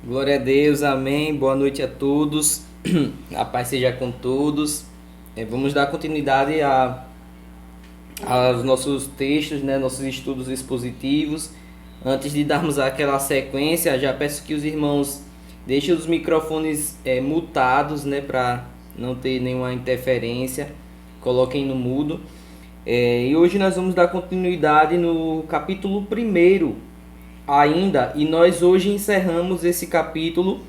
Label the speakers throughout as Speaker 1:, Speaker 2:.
Speaker 1: Glória a Deus, amém. Boa noite a todos. A paz seja com todos. Vamos dar continuidade aos nossos textos, né, nossos estudos expositivos. Antes de darmos aquela sequência, já peço que os irmãos deixem os microfones mutados, né, para não ter nenhuma interferência. Coloquem no mudo. E hoje nós vamos dar continuidade no capítulo primeiro ainda, e nós hoje encerramos esse capítulo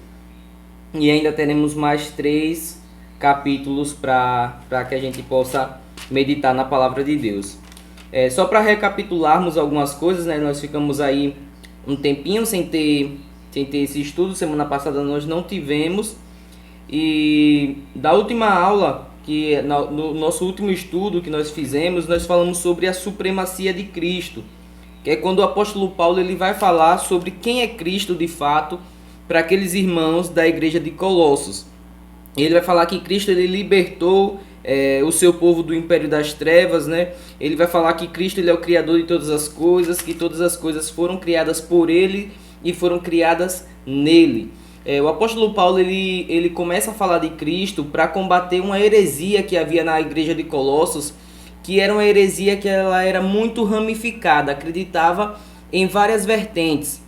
Speaker 1: e ainda teremos mais 3 capítulos para que a gente possa meditar na palavra de Deus. Só para recapitularmos algumas coisas, né? Nós ficamos aí um tempinho sem ter esse estudo. Semana passada nós não tivemos, e da última aula, no nosso último estudo que nós fizemos, nós falamos sobre a supremacia de Cristo, que é quando o apóstolo Paulo ele vai falar sobre quem é Cristo de fato para aqueles irmãos da igreja de Colossos. Ele vai falar que Cristo ele libertou o seu povo do império das trevas, né? Ele vai falar que Cristo ele é o criador de todas as coisas, que todas as coisas foram criadas por ele e foram criadas nele. O apóstolo Paulo ele começa a falar de Cristo para combater uma heresia que havia na igreja de Colossos, que era uma heresia que ela era muito ramificada, acreditava em várias vertentes.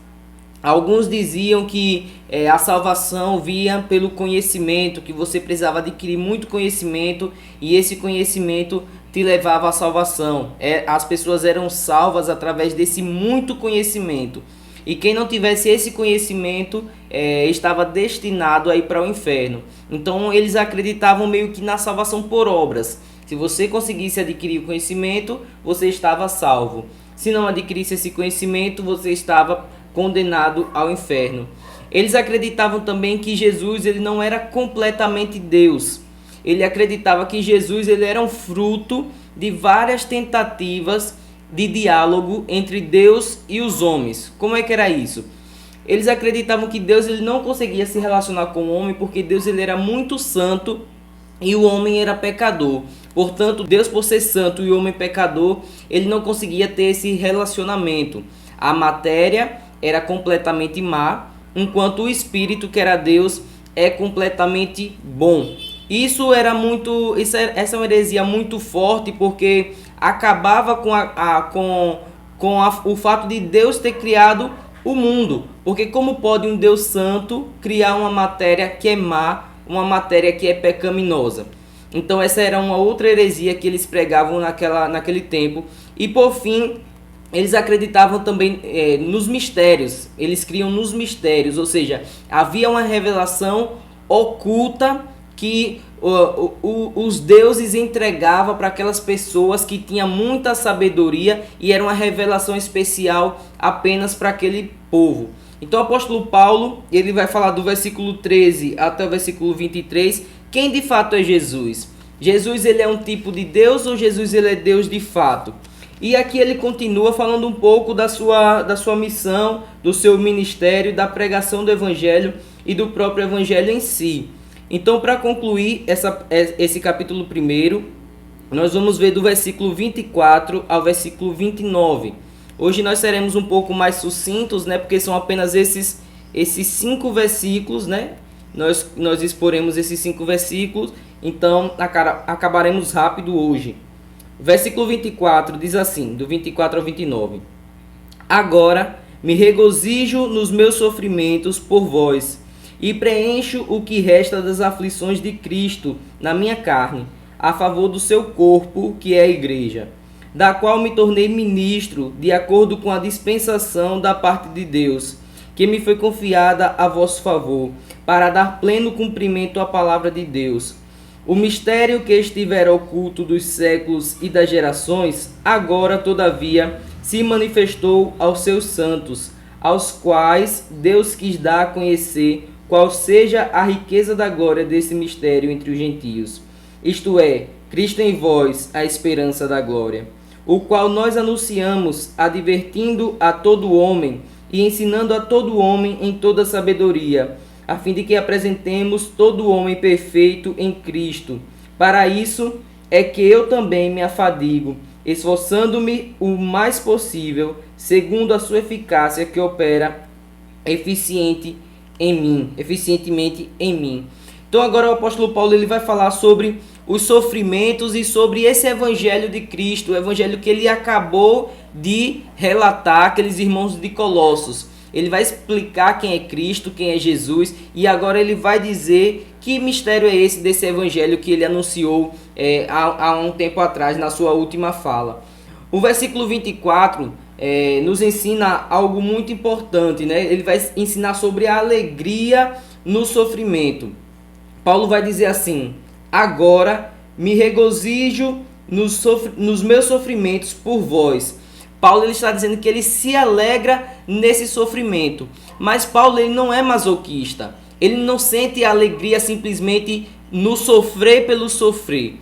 Speaker 1: Alguns diziam que a salvação vinha pelo conhecimento, que você precisava adquirir muito conhecimento e esse conhecimento te levava à salvação. As pessoas eram salvas através desse muito conhecimento. E quem não tivesse esse conhecimento estava destinado a ir para o inferno. Então eles acreditavam meio que na salvação por obras. Se você conseguisse adquirir o conhecimento, você estava salvo. Se não adquirisse esse conhecimento, você estava condenado ao inferno. Eles acreditavam também que Jesus ele não era completamente Deus. Ele acreditava que Jesus ele era um fruto de várias tentativas de diálogo entre Deus e os homens. Como é que era isso? Eles acreditavam que Deus ele não conseguia se relacionar com o homem porque Deus ele era muito santo e o homem era pecador. Portanto, Deus, por ser santo e o homem pecador, ele não conseguia ter esse relacionamento. A matéria era completamente má, enquanto o espírito, que era Deus, é completamente bom. Essa é uma heresia muito forte, porque acabava com o fato de Deus ter criado o mundo. Porque como pode um Deus santo criar uma matéria que é má, uma matéria que é pecaminosa? Então essa era uma outra heresia que eles pregavam naquele tempo. E por fim, eles acreditavam também nos mistérios. Eles criam nos mistérios, ou seja, havia uma revelação oculta que os deuses entregavam para aquelas pessoas que tinham muita sabedoria, e era uma revelação especial apenas para aquele povo. Então o apóstolo Paulo ele vai falar do versículo 13 até o versículo 23, quem de fato é Jesus. Jesus ele é um tipo de Deus ou Jesus ele é Deus de fato? E aqui ele continua falando um pouco da sua missão, do seu ministério, da pregação do evangelho e do próprio evangelho em si. Então, para concluir esse capítulo 1, nós vamos ver do versículo 24 ao versículo 29. Hoje nós seremos um pouco mais sucintos, né, porque são apenas esses 5 versículos, né? Nós exporemos esses 5 versículos, então acabaremos rápido hoje. Versículo 24 diz assim, do 24 ao 29. Agora me regozijo nos meus sofrimentos por vós, e preencho o que resta das aflições de Cristo na minha carne, a favor do seu corpo, que é a igreja, da qual me tornei ministro, de acordo com a dispensação da parte de Deus, que me foi confiada a vosso favor, para dar pleno cumprimento à palavra de Deus. O mistério que estivera oculto dos séculos e das gerações, agora, todavia, se manifestou aos seus santos, aos quais Deus quis dar a conhecer qual seja a riqueza da glória desse mistério entre os gentios. Isto é, Cristo em vós, a esperança da glória, o qual nós anunciamos, advertindo a todo homem e ensinando a todo homem em toda sabedoria, a fim de que apresentemos todo homem perfeito em Cristo. Para isso é que eu também me afadigo, esforçando-me o mais possível, segundo a sua eficácia que opera eficiente em mim, eficientemente em mim. Então agora o apóstolo Paulo ele vai falar sobre os sofrimentos e sobre esse evangelho de Cristo, o evangelho que ele acabou de relatar àqueles irmãos de Colossos. Ele vai explicar quem é Cristo, quem é Jesus, e agora ele vai dizer que mistério é esse desse evangelho que ele anunciou há um tempo atrás na sua última fala. O versículo 24 nos ensina algo muito importante, né? Ele vai ensinar sobre a alegria no sofrimento. Paulo vai dizer assim: agora me regozijo nos meus sofrimentos por vós. Paulo ele está dizendo que ele se alegra nesse sofrimento. Mas Paulo ele não é masoquista. Ele não sente alegria simplesmente no sofrer pelo sofrer.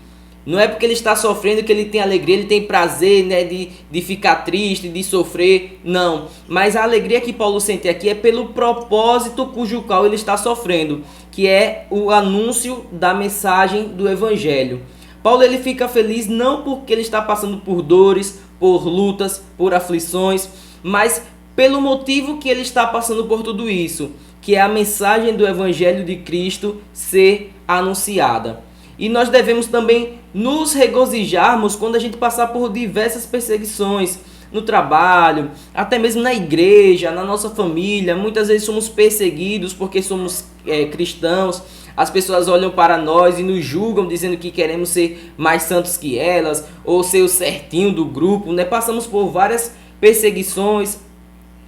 Speaker 1: Não é porque ele está sofrendo que ele tem alegria, ele tem prazer, né, de ficar triste, de sofrer. Não. Mas a alegria que Paulo sente aqui é pelo propósito cujo qual ele está sofrendo, que é o anúncio da mensagem do Evangelho. Paulo ele fica feliz não porque ele está passando por dores, por lutas, por aflições, mas pelo motivo que ele está passando por tudo isso, que é a mensagem do Evangelho de Cristo ser anunciada. E nós devemos também nos regozijarmos quando a gente passar por diversas perseguições no trabalho, até mesmo na igreja, na nossa família. Muitas vezes somos perseguidos porque somos cristãos. As pessoas olham para nós e nos julgam dizendo que queremos ser mais santos que elas ou ser o certinho do grupo, né? Passamos por várias perseguições.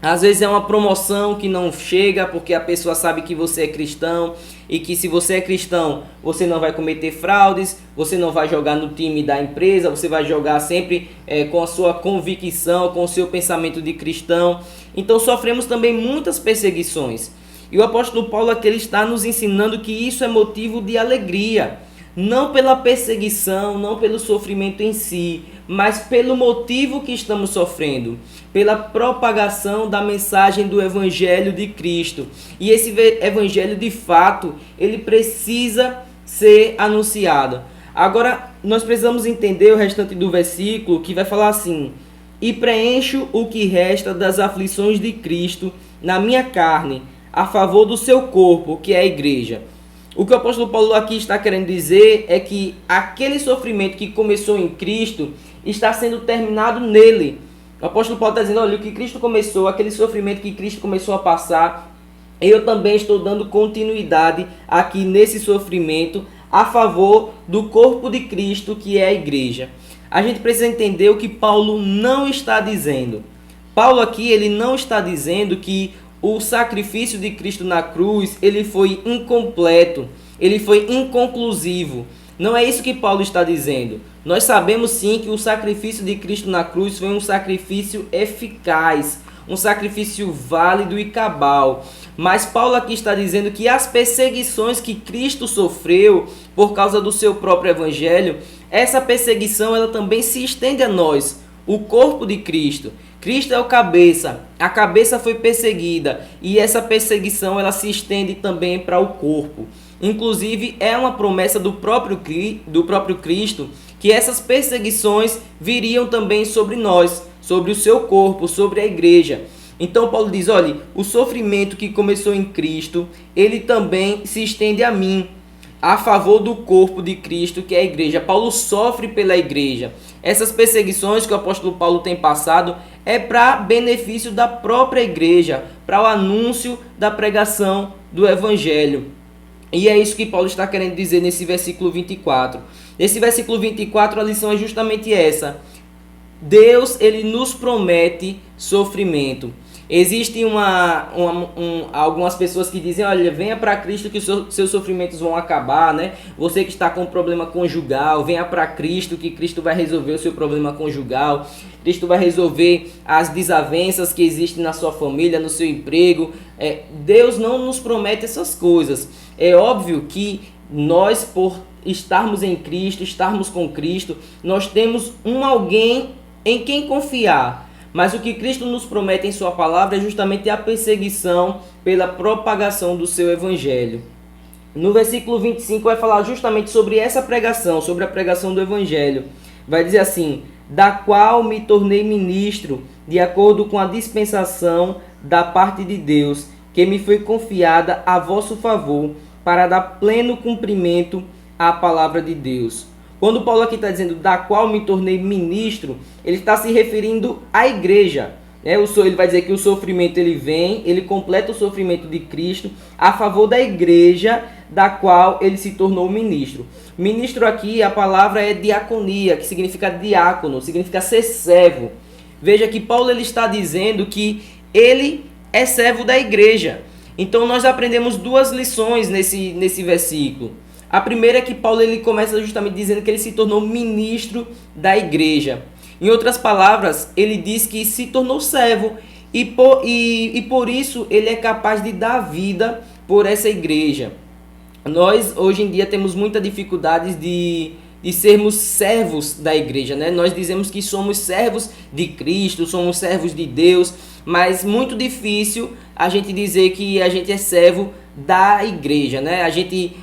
Speaker 1: Às vezes é uma promoção que não chega porque a pessoa sabe que você é cristão e que se você é cristão você não vai cometer fraudes, você não vai jogar no time da empresa, você vai jogar sempre com a sua convicção, com o seu pensamento de cristão. Então sofremos também muitas perseguições. E o apóstolo Paulo aqui ele está nos ensinando que isso é motivo de alegria. Não pela perseguição, não pelo sofrimento em si, mas pelo motivo que estamos sofrendo, pela propagação da mensagem do Evangelho de Cristo. E esse Evangelho, de fato, ele precisa ser anunciado. Agora, nós precisamos entender o restante do versículo, que vai falar assim: e preencho o que resta das aflições de Cristo na minha carne, a favor do seu corpo, que é a igreja. O que o apóstolo Paulo aqui está querendo dizer é que aquele sofrimento que começou em Cristo está sendo terminado nele. O apóstolo Paulo está dizendo: olha, o que Cristo começou, aquele sofrimento que Cristo começou a passar, eu também estou dando continuidade aqui nesse sofrimento a favor do corpo de Cristo, que é a igreja. A gente precisa entender o que Paulo não está dizendo. Paulo aqui ele não está dizendo que o sacrifício de Cristo na cruz ele foi incompleto, ele foi inconclusivo. Não é isso que Paulo está dizendo. Nós sabemos sim que o sacrifício de Cristo na cruz foi um sacrifício eficaz, um sacrifício válido e cabal. Mas Paulo aqui está dizendo que as perseguições que Cristo sofreu por causa do seu próprio evangelho, essa perseguição ela também se estende a nós, o corpo de Cristo. Cristo é o cabeça, a cabeça foi perseguida e essa perseguição ela se estende também para o corpo. Inclusive é uma promessa do próprio Cristo que essas perseguições viriam também sobre nós, sobre o seu corpo, sobre a igreja. Então Paulo diz: olha, o sofrimento que começou em Cristo, ele também se estende a mim, a favor do corpo de Cristo, que é a igreja. Paulo sofre pela igreja. Essas perseguições que o apóstolo Paulo tem passado é para benefício da própria igreja, para o anúncio da pregação do evangelho. E é isso que Paulo está querendo dizer nesse versículo 24. Nesse versículo 24 a lição é justamente essa: Deus ele nos promete sofrimento. Existem algumas pessoas que dizem: olha, venha para Cristo que seus sofrimentos vão acabar, né? Você que está com problema conjugal, venha para Cristo que Cristo vai resolver o seu problema conjugal. Cristo vai resolver as desavenças que existem na sua família, no seu emprego. Deus não nos promete essas coisas. É óbvio que nós, por estarmos em Cristo, estarmos com Cristo, nós temos alguém em quem confiar. Mas o que Cristo nos promete em sua palavra é justamente a perseguição pela propagação do seu evangelho. No versículo 25 vai falar justamente sobre essa pregação, sobre a pregação do evangelho. Vai dizer assim: da qual me tornei ministro, de acordo com a dispensação da parte de Deus, que me foi confiada a vosso favor, para dar pleno cumprimento à palavra de Deus. Quando Paulo aqui está dizendo da qual me tornei ministro, ele está se referindo à igreja. Ele vai dizer que o sofrimento ele vem, ele completa o sofrimento de Cristo a favor da igreja da qual ele se tornou ministro. Ministro aqui, a palavra é diaconia, que significa diácono, significa ser servo. Veja que Paulo ele está dizendo que ele é servo da igreja. Então nós aprendemos duas lições nesse versículo. A primeira é que Paulo ele começa justamente dizendo que ele se tornou ministro da igreja. Em outras palavras, ele diz que se tornou servo e por isso ele é capaz de dar vida por essa igreja. Nós hoje em dia temos muita dificuldade de sermos servos da igreja, né? Nós dizemos que somos servos de Cristo, somos servos de Deus, mas muito difícil a gente dizer que a gente é servo da igreja, né? A gente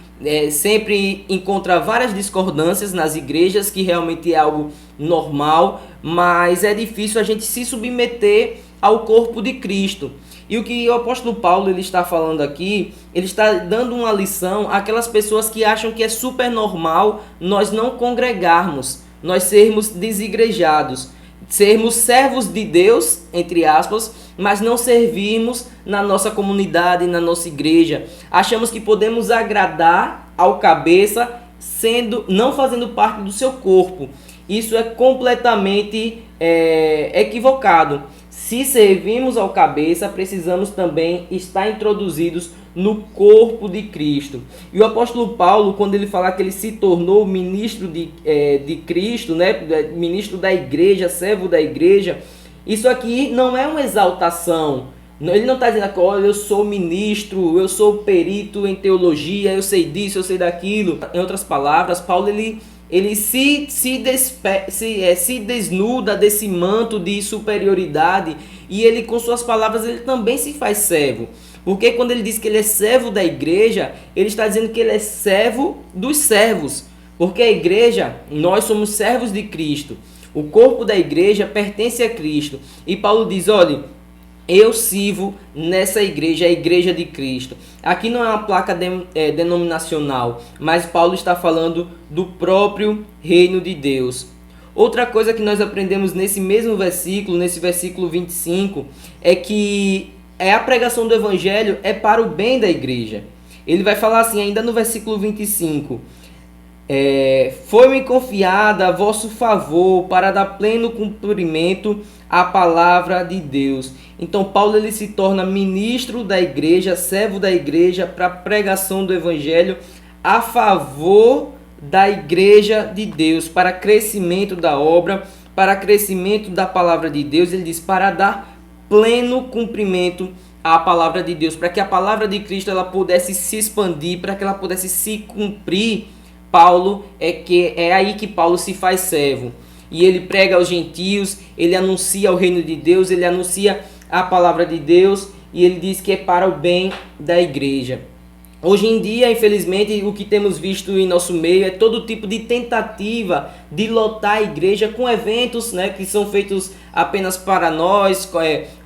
Speaker 1: sempre encontra várias discordâncias nas igrejas, que realmente é algo normal, mas é difícil a gente se submeter ao corpo de Cristo. E o que o apóstolo Paulo ele está falando aqui, ele está dando uma lição àquelas pessoas que acham que é super normal nós não congregarmos, nós sermos desigrejados, sermos servos de Deus, entre aspas, mas não servirmos na nossa comunidade, na nossa igreja. Achamos que podemos agradar ao cabeça não fazendo parte do seu corpo. Isso é completamente equivocado. Se servimos ao cabeça, precisamos também estar introduzidos no corpo de Cristo. E o apóstolo Paulo, quando ele fala que ele se tornou ministro de Cristo, né? Ministro da igreja, servo da igreja, isso aqui não é uma exaltação. Ele não está dizendo que olha, eu sou ministro, eu sou perito em teologia, eu sei disso, eu sei daquilo. Em outras palavras, Paulo ele se desnuda desse manto de superioridade e ele, com suas palavras, ele também se faz servo. Porque quando ele diz que ele é servo da igreja, ele está dizendo que ele é servo dos servos. Porque a igreja, nós somos servos de Cristo. O corpo da igreja pertence a Cristo. E Paulo diz, olha, eu sirvo nessa igreja, a igreja de Cristo. Aqui não é uma placa denominacional, mas Paulo está falando do próprio reino de Deus. Outra coisa que nós aprendemos nesse mesmo versículo, nesse versículo 25, é que a pregação do evangelho é para o bem da igreja. Ele vai falar assim, ainda no versículo 25, foi-me confiada a vosso favor para dar pleno cumprimento à palavra de Deus. Então Paulo ele se torna ministro da igreja, servo da igreja para a pregação do evangelho a favor da igreja de Deus, para crescimento da obra, para crescimento da palavra de Deus. Ele diz para dar pleno cumprimento à palavra de Deus, para que a palavra de Cristo ela pudesse se expandir, para que ela pudesse se cumprir. Paulo é aí que Paulo se faz servo. E ele prega aos gentios, ele anuncia o reino de Deus, ele anuncia a palavra de Deus e ele diz que é para o bem da igreja. Hoje em dia, infelizmente, o que temos visto em nosso meio é todo tipo de tentativa de lotar a igreja com eventos, né, que são feitos apenas para nós,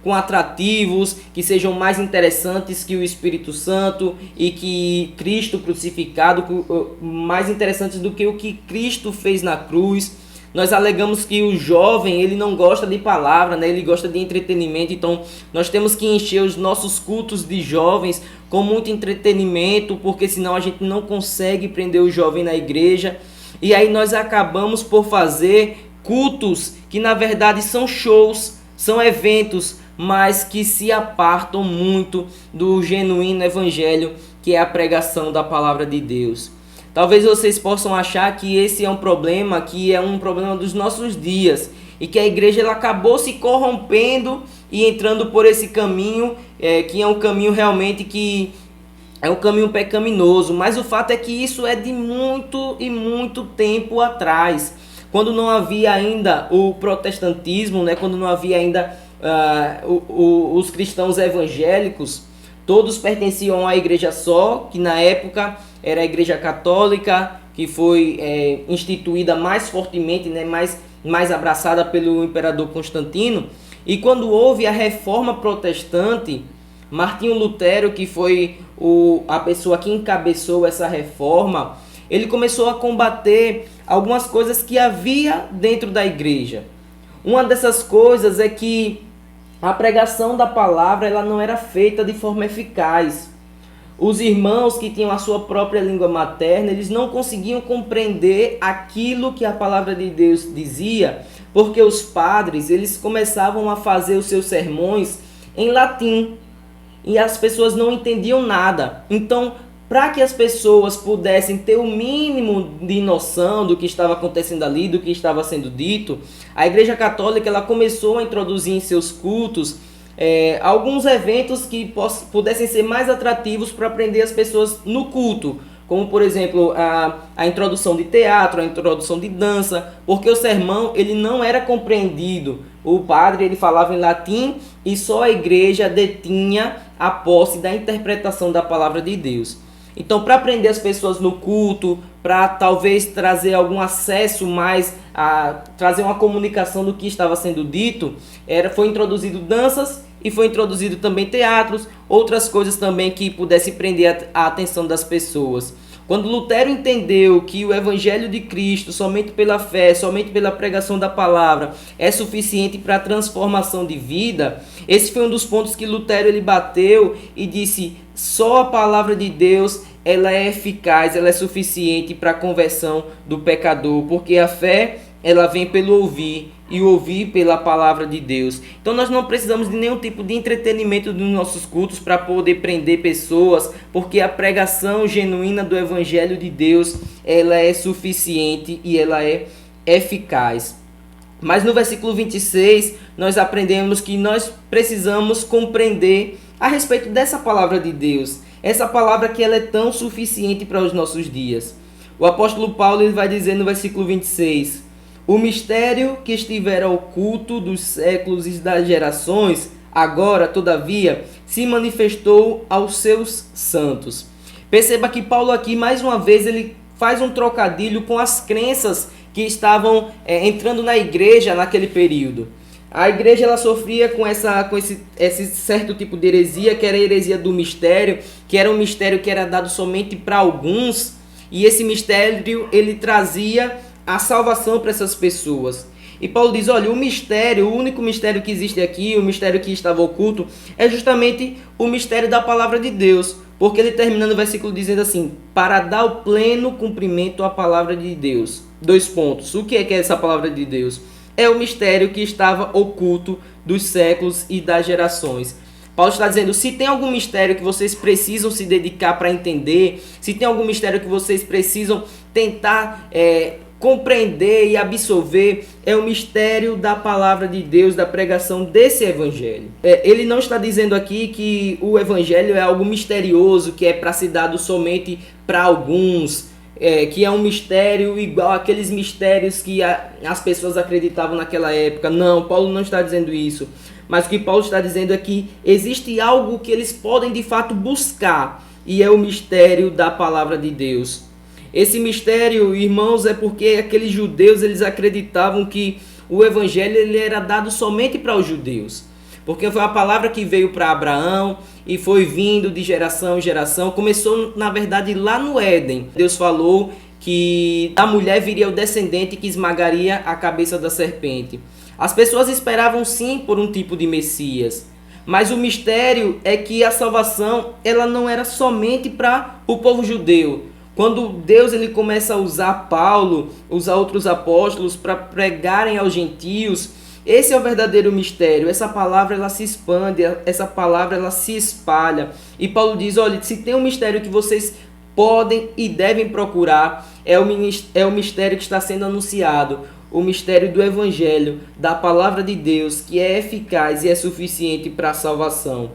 Speaker 1: com atrativos que sejam mais interessantes que o Espírito Santo e que Cristo crucificado, mais interessantes do que o que Cristo fez na cruz. Nós alegamos que o jovem ele não gosta de palavra, né? Ele gosta de entretenimento, então nós temos que encher os nossos cultos de jovens com muito entretenimento, porque senão a gente não consegue prender o jovem na igreja. E aí nós acabamos por fazer cultos que na verdade são shows, são eventos, mas que se apartam muito do genuíno evangelho, que é a pregação da palavra de Deus. Talvez vocês possam achar que esse é um problema, que é um problema dos nossos dias, e que a igreja ela acabou se corrompendo e entrando por esse caminho, que é um caminho realmente que é um caminho pecaminoso. Mas o fato é que isso é de muito e muito tempo atrás, quando não havia ainda o protestantismo, né? Quando não havia ainda os cristãos evangélicos. Todos pertenciam à igreja só, que na época era a igreja católica, que foi instituída mais fortemente, né, mais abraçada pelo imperador Constantino. E quando houve a reforma protestante, Martinho Lutero, que foi a pessoa que encabeçou essa reforma, ele começou a combater algumas coisas que havia dentro da igreja. Uma dessas coisas é que a pregação da palavra ela não era feita de forma eficaz. Os irmãos que tinham a sua própria língua materna, eles não conseguiam compreender aquilo que a palavra de Deus dizia, porque os padres, eles começavam a fazer os seus sermões em latim, e as pessoas não entendiam nada. Então, para que as pessoas pudessem ter o mínimo de noção do que estava acontecendo ali, do que estava sendo dito, a Igreja Católica ela começou a introduzir em seus cultos alguns eventos que pudessem ser mais atrativos para prender as pessoas no culto, como por exemplo a introdução de teatro, a introdução de dança, porque o sermão ele não era compreendido. O padre ele falava em latim e só a igreja detinha a posse da interpretação da palavra de Deus. Então, para prender as pessoas no culto, para talvez trazer algum acesso mais, trazer uma comunicação do que estava sendo dito, foi introduzido danças e foi introduzido também teatros, outras coisas também que pudessem prender a atenção das pessoas. Quando Lutero entendeu que o Evangelho de Cristo, somente pela fé, somente pela pregação da palavra, é suficiente para a transformação de vida, esse foi um dos pontos que Lutero ele bateu e disse: só a palavra de Deus ela é eficaz, ela é suficiente para a conversão do pecador, porque a fé ela vem pelo ouvir e ouvir pela palavra de Deus. Então nós não precisamos de nenhum tipo de entretenimento nos nossos cultos para poder prender pessoas, porque a pregação genuína do Evangelho de Deus ela é suficiente e ela é eficaz. Mas no versículo 26 nós aprendemos que nós precisamos compreender a respeito dessa palavra de Deus, essa palavra que ela é tão suficiente para os nossos dias. O apóstolo Paulo ele vai dizer no versículo 26: o mistério que estivera oculto dos séculos e das gerações, agora, todavia, se manifestou aos seus santos. Perceba que Paulo aqui, mais uma vez, ele faz um trocadilho com as crenças que estavam entrando na igreja naquele período. A igreja ela sofria com esse certo tipo de heresia, que era a heresia do mistério, que era um mistério que era dado somente para alguns, e esse mistério ele trazia a salvação para essas pessoas. E Paulo diz, olha, o único mistério que existe aqui, o mistério que estava oculto, é justamente o mistério da palavra de Deus. Porque ele termina no versículo dizendo assim: para dar o pleno cumprimento à palavra de Deus. 2 pontos. O que é essa palavra de Deus? É o mistério que estava oculto dos séculos e das gerações. Paulo está dizendo, se tem algum mistério que vocês precisam se dedicar para entender, se tem algum mistério que vocês precisam tentar compreender e absorver, é o mistério da palavra de Deus, da pregação desse evangelho. Ele não está dizendo aqui que o evangelho é algo misterioso, que é para ser dado somente para alguns, que é um mistério igual àqueles mistérios que as pessoas acreditavam naquela época. Não, Paulo não está dizendo isso. Mas o que Paulo está dizendo é que existe algo que eles podem de fato buscar, e é o mistério da palavra de Deus. Esse mistério, irmãos, é porque aqueles judeus eles acreditavam que o evangelho ele era dado somente para os judeus. Porque foi a palavra que veio para Abraão e foi vindo de geração em geração. Começou, na verdade, lá no Éden. Deus falou que da mulher viria o descendente que esmagaria a cabeça da serpente. As pessoas esperavam sim por um tipo de Messias. Mas o mistério é que a salvação ela não era somente para o povo judeu. Quando Deus ele começa a usar Paulo, usar outros apóstolos para pregarem aos gentios, esse é o verdadeiro mistério. Essa palavra ela se expande, essa palavra ela se espalha. E Paulo diz, olha, se tem um mistério que vocês podem e devem procurar, é o mistério que está sendo anunciado, o mistério do evangelho, da palavra de Deus, que é eficaz e é suficiente para a salvação.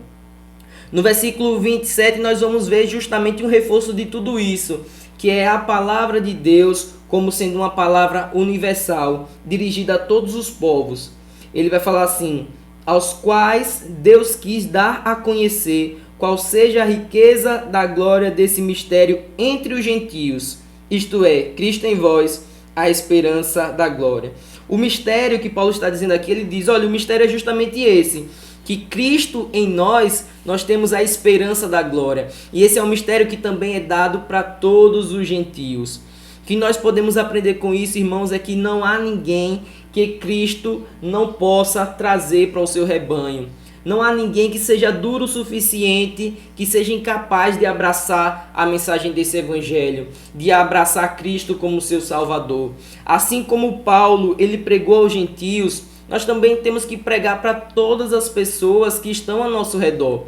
Speaker 1: No versículo 27 nós vamos ver justamente um reforço de tudo isso, que é a palavra de Deus como sendo uma palavra universal, dirigida a todos os povos. Ele vai falar assim, aos quais Deus quis dar a conhecer qual seja a riqueza da glória desse mistério entre os gentios, isto é, Cristo em vós, a esperança da glória. O mistério que Paulo está dizendo aqui, ele diz, olha, o mistério é justamente esse, que Cristo em nós temos a esperança da glória. E esse é um mistério que também é dado para todos os gentios. O que nós podemos aprender com isso, irmãos, é que não há ninguém que Cristo não possa trazer para o seu rebanho. Não há ninguém que seja duro o suficiente, que seja incapaz de abraçar a mensagem desse evangelho, de abraçar Cristo como seu Salvador. Assim como Paulo, ele pregou aos gentios, nós também temos que pregar para todas as pessoas que estão ao nosso redor.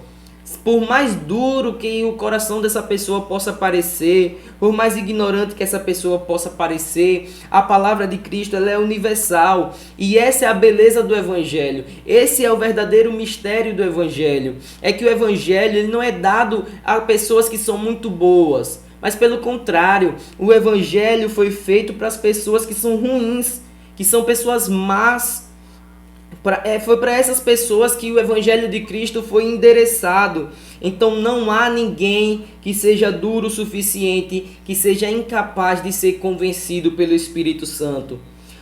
Speaker 1: Por mais duro que o coração dessa pessoa possa parecer, por mais ignorante que essa pessoa possa parecer, a palavra de Cristo ela é universal. E essa é a beleza do Evangelho. Esse é o verdadeiro mistério do Evangelho. É que o Evangelho ele não é dado a pessoas que são muito boas. Mas pelo contrário, o Evangelho foi feito para as pessoas que são ruins, que são pessoas más. Foi para essas pessoas que o Evangelho de Cristo foi endereçado. Então não há ninguém que seja duro o suficiente, que seja incapaz de ser convencido pelo Espírito Santo.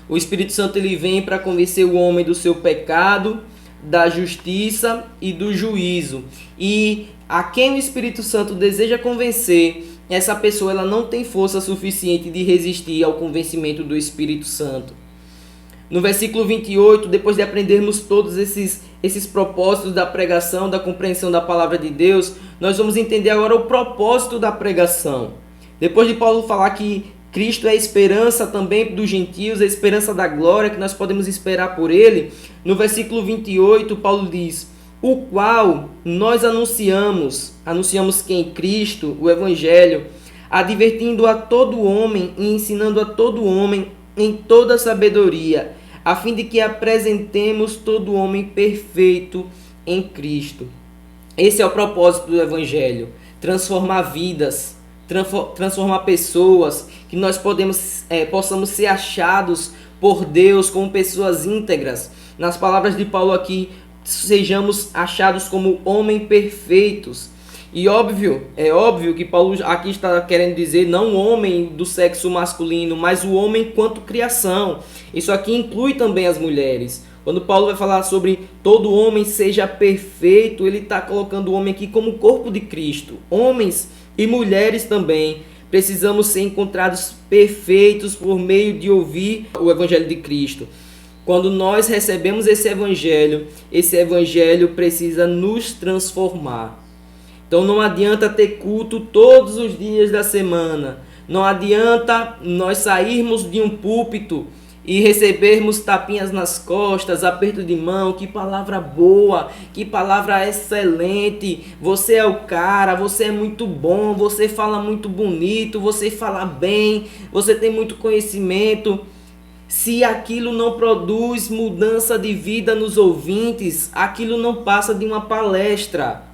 Speaker 1: O Espírito Santo ele vem para convencer o homem do seu pecado, da justiça e do juízo. E a quem o Espírito Santo deseja convencer, essa pessoa ela não tem força suficiente de resistir ao convencimento do Espírito Santo. No versículo 28, depois de aprendermos todos esses propósitos da pregação, da compreensão da palavra de Deus, nós vamos entender agora o propósito da pregação. Depois de Paulo falar que Cristo é a esperança também dos gentios, a esperança da glória que nós podemos esperar por ele, no versículo 28, Paulo diz: o qual nós anunciamos quem? Cristo, o Evangelho, advertindo a todo homem e ensinando a todo homem em toda sabedoria, a fim de que apresentemos todo homem perfeito em Cristo. Esse é o propósito do Evangelho, transformar vidas, transformar pessoas, que nós possamos ser achados por Deus como pessoas íntegras. Nas palavras de Paulo aqui, sejamos achados como homens perfeitos. E é óbvio que Paulo aqui está querendo dizer não o homem do sexo masculino, mas o homem enquanto criação. Isso aqui inclui também as mulheres. Quando Paulo vai falar sobre todo homem seja perfeito, ele está colocando o homem aqui como o corpo de Cristo. Homens e mulheres também precisamos ser encontrados perfeitos por meio de ouvir o Evangelho de Cristo. Quando nós recebemos esse Evangelho precisa nos transformar. Então não adianta ter culto todos os dias da semana. Não adianta nós sairmos de um púlpito e recebermos tapinhas nas costas, aperto de mão, que palavra boa, que palavra excelente, você é o cara, você é muito bom, você fala muito bonito, você fala bem, você tem muito conhecimento. Se aquilo não produz mudança de vida nos ouvintes, aquilo não passa de uma palestra.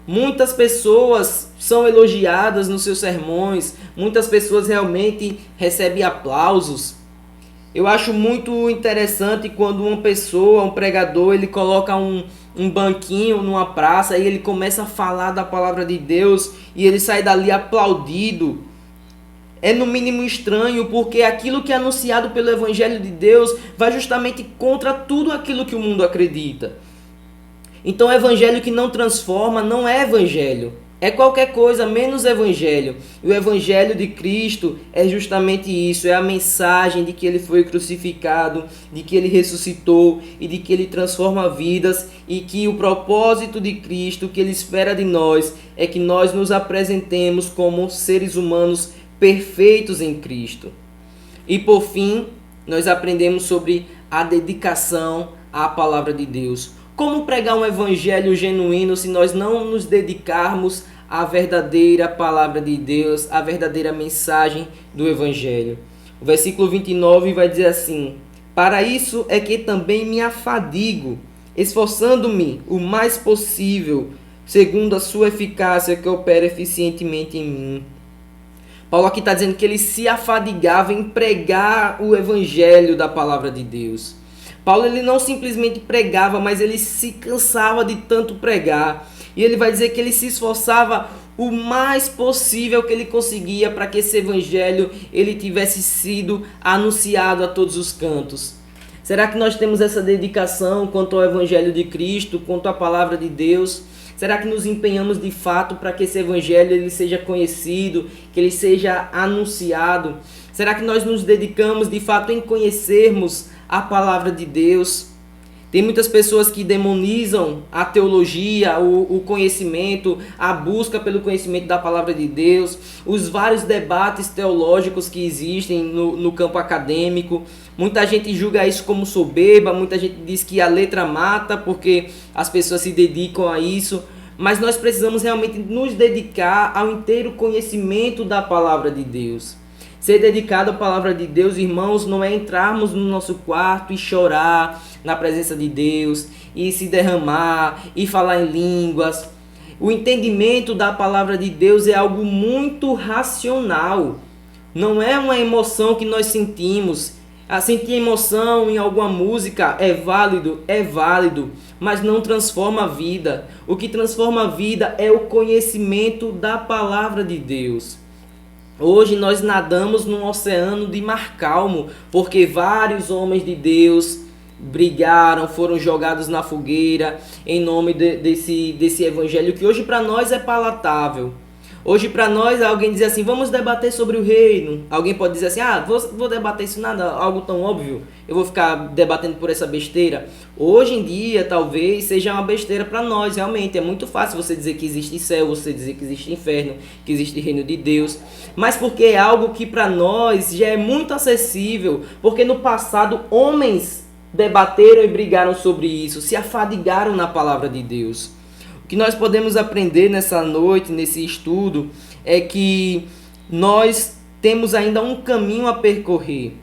Speaker 1: Muitas pessoas são elogiadas nos seus sermões, muitas pessoas realmente recebem aplausos. Eu acho muito interessante quando uma pessoa, um pregador, ele coloca um banquinho numa praça e ele começa a falar da palavra de Deus e ele sai dali aplaudido. É no mínimo estranho, porque aquilo que é anunciado pelo Evangelho de Deus vai justamente contra tudo aquilo que o mundo acredita. Então o evangelho que não transforma não é evangelho. É qualquer coisa menos evangelho. E o evangelho de Cristo é justamente isso. É a mensagem de que ele foi crucificado, de que ele ressuscitou e de que ele transforma vidas. E que o propósito de Cristo, que ele espera de nós, é que nós nos apresentemos como seres humanos perfeitos em Cristo. E por fim, nós aprendemos sobre a dedicação à palavra de Deus. Como pregar um evangelho genuíno se nós não nos dedicarmos à verdadeira palavra de Deus, à verdadeira mensagem do evangelho? O versículo 29 vai dizer assim: para isso é que também me afadigo, esforçando-me o mais possível, segundo a sua eficácia que opera eficientemente em mim. Paulo aqui está dizendo que ele se afadigava em pregar o evangelho da palavra de Deus. Paulo ele não simplesmente pregava, mas ele se cansava de tanto pregar. E ele vai dizer que ele se esforçava o mais possível que ele conseguia para que esse evangelho ele tivesse sido anunciado a todos os cantos. Será que nós temos essa dedicação quanto ao Evangelho de Cristo, quanto à Palavra de Deus? Será que nos empenhamos de fato para que esse Evangelho ele seja conhecido, que ele seja anunciado? Será que nós nos dedicamos de fato em conhecermos a Palavra de Deus? Tem muitas pessoas que demonizam a teologia, o conhecimento, a busca pelo conhecimento da Palavra de Deus, os vários debates teológicos que existem no campo acadêmico. Muita gente julga isso como soberba, muita gente diz que a letra mata porque as pessoas se dedicam a isso. Mas nós precisamos realmente nos dedicar ao inteiro conhecimento da Palavra de Deus. Ser dedicado à Palavra de Deus, irmãos, não é entrarmos no nosso quarto e chorar na presença de Deus, e se derramar, e falar em línguas. O entendimento da Palavra de Deus é algo muito racional. Não é uma emoção que nós sentimos. Sentir emoção em alguma música é válido, mas não transforma a vida. O que transforma a vida é o conhecimento da Palavra de Deus. Hoje nós nadamos num oceano de mar calmo, porque vários homens de Deus brigaram, foram jogados na fogueira em nome desse evangelho que hoje para nós é palatável. Hoje para nós alguém diz assim, vamos debater sobre o reino. Alguém pode dizer assim, vou debater isso nada, algo tão óbvio. Eu vou ficar debatendo por essa besteira. Hoje em dia talvez seja uma besteira para nós, realmente. É muito fácil você dizer que existe céu, você dizer que existe inferno, que existe reino de Deus. Mas porque é algo que para nós já é muito acessível. Porque no passado homens debateram e brigaram sobre isso, se afadigaram na palavra de Deus. O que nós podemos aprender nessa noite, nesse estudo, é que nós temos ainda um caminho a percorrer.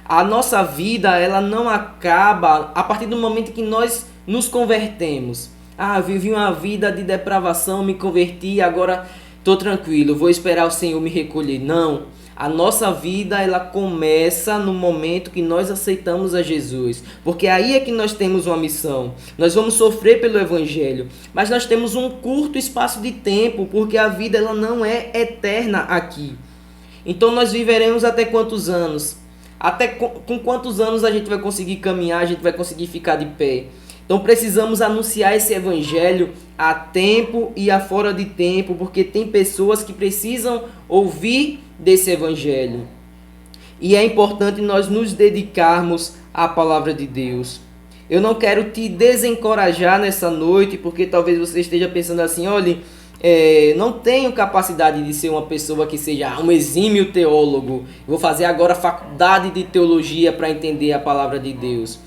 Speaker 1: A nossa vida, ela não acaba a partir do momento que nós nos convertemos. Eu vivi uma vida de depravação, me converti, agora estou tranquilo, vou esperar o Senhor me recolher. Não. A nossa vida, ela começa no momento que nós aceitamos a Jesus. Porque aí é que nós temos uma missão. Nós vamos sofrer pelo Evangelho. Mas nós temos um curto espaço de tempo, porque a vida ela não é eterna aqui. Então nós viveremos até quantos anos? Até com quantos anos a gente vai conseguir caminhar, a gente vai conseguir ficar de pé? Então precisamos anunciar esse Evangelho a tempo e a fora de tempo, porque tem pessoas que precisam ouvir desse Evangelho. E é importante nós nos dedicarmos à Palavra de Deus. Eu não quero te desencorajar nessa noite, porque talvez você esteja pensando assim, olha, não tenho capacidade de ser uma pessoa que seja um exímio teólogo. Vou fazer agora faculdade de teologia para entender a Palavra de Deus.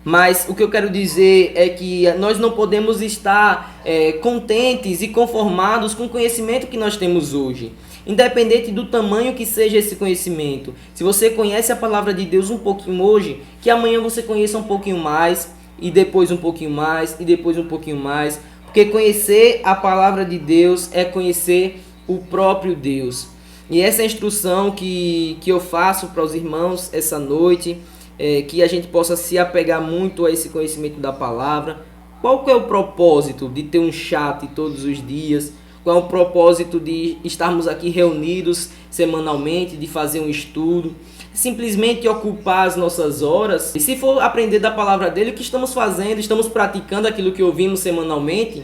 Speaker 1: Mas o que eu quero dizer é que nós não podemos estar contentes e conformados com o conhecimento que nós temos hoje. Independente do tamanho que seja esse conhecimento. Se você conhece a Palavra de Deus um pouquinho hoje, que amanhã você conheça um pouquinho mais, e depois um pouquinho mais, e depois um pouquinho mais. Porque conhecer a Palavra de Deus é conhecer o próprio Deus. E essa é a instrução que eu faço para os irmãos essa noite. Que a gente possa se apegar muito a esse conhecimento da palavra. Qual que é o propósito de ter um chat todos os dias? Qual é o propósito de estarmos aqui reunidos semanalmente, de fazer um estudo? Simplesmente ocupar as nossas horas. E se for aprender da palavra dele, o que estamos fazendo? Estamos praticando aquilo que ouvimos semanalmente?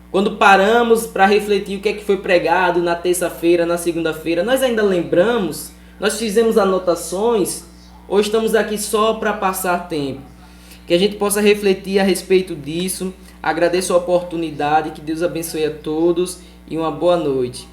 Speaker 1: Quando paramos para refletir o que é que foi pregado na terça-feira, na segunda-feira, nós ainda lembramos? Nós fizemos anotações? Ou estamos aqui só para passar tempo? Que a gente possa refletir a respeito disso. Agradeço a oportunidade, que Deus abençoe a todos e uma boa noite.